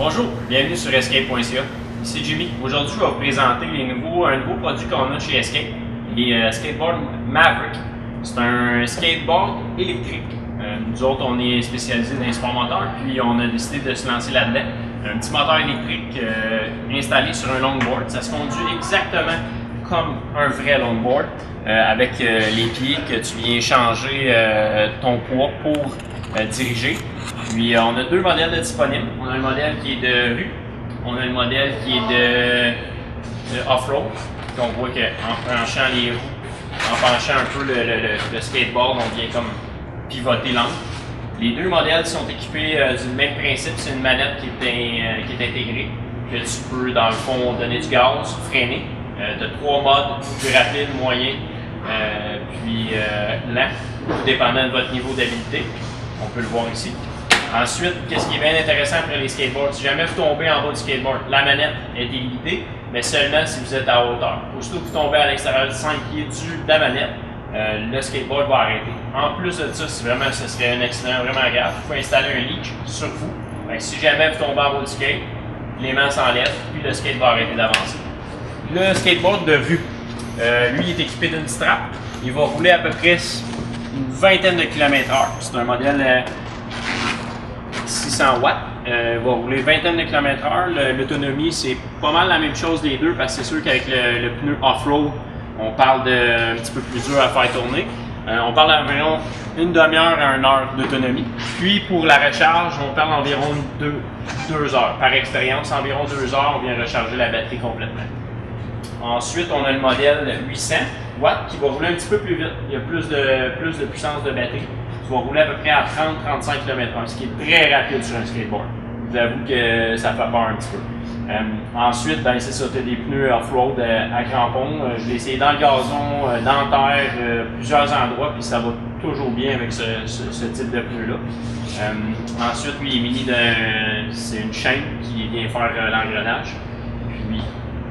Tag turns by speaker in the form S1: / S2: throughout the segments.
S1: Bonjour, bienvenue sur Escape.ca. Ici Jimmy. Aujourd'hui, je vais vous présenter un nouveau produit qu'on a chez Escape, les skateboards Maverick. C'est un skateboard électrique. Nous autres, on est spécialisés dans les sports moteurs, puis on a décidé de se lancer là-dedans. Un petit moteur électrique installé sur un longboard. Ça se conduit exactement comme un vrai longboard, avec les pieds que tu viens changer ton poids pour diriger. Puis on a deux modèles de disponibles. On a le modèle qui est de rue, on a le modèle qui est de off-road. On voit qu'en penchant les roues, en penchant un peu le skateboard, on vient comme pivoter l'angle. Les deux modèles sont équipés du même principe, c'est une manette qui est intégrée, que tu peux dans le fond donner du gaz, freiner. Tu as trois modes, plus rapide, moyen, puis lent, tout dépendant de votre niveau d'habileté. On peut le voir ici. Ensuite, qu'est-ce qui est bien intéressant après les skateboards, si jamais vous tombez en bas du skateboard, la manette est illimitée, mais seulement si vous êtes à hauteur. Aussitôt que vous tombez à l'extérieur de 5 pieds de la manette, le skateboard va arrêter. En plus de ça, si vraiment ce serait un accident vraiment grave, vous pouvez installer un leash sur vous. Si jamais vous tombez en bas du skate, les mains s'enlèvent, puis le skate va arrêter d'avancer. Le skateboard de vue, lui, il est équipé d'une strap. Il va rouler à peu près une vingtaine de km/h. C'est un modèle 600 watts. Il va rouler vingtaine de km/h. L'autonomie, c'est pas mal la même chose des deux, parce que c'est sûr qu'avec le pneu off-road, on parle de un petit peu plus dur à faire tourner. On parle d'environ une demi-heure à 1 heure d'autonomie. Puis pour la recharge, on parle d'environ 2 heures. Par expérience, environ 2 heures, on vient recharger la batterie complètement. Ensuite, on a le modèle 800 watts qui va rouler un petit peu plus vite. Il y a plus de puissance de batterie. Tu vas rouler à peu près à 30-35 km/h, ce qui est très rapide sur un skateboard. J'avoue que ça fait peur un petit peu. Ensuite, ben, c'est ça, tu as des pneus off-road à crampons. Je l'ai essayé dans le gazon, dans la terre, plusieurs endroits, puis ça va toujours bien avec ce type de pneu-là. Ensuite, lui, il est muni c'est une chaîne qui vient faire l'engrenage. Puis,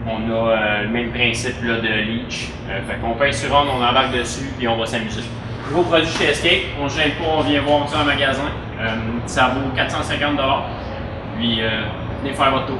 S1: on a le même principe là, de leash. Fait qu'on pince sur on embarque dessus, puis on va s'amuser. Gros produit chez Escape, on ne gêne pas, on vient voir ça en magasin. Ça vaut 450 $. Puis, venez faire votre tour.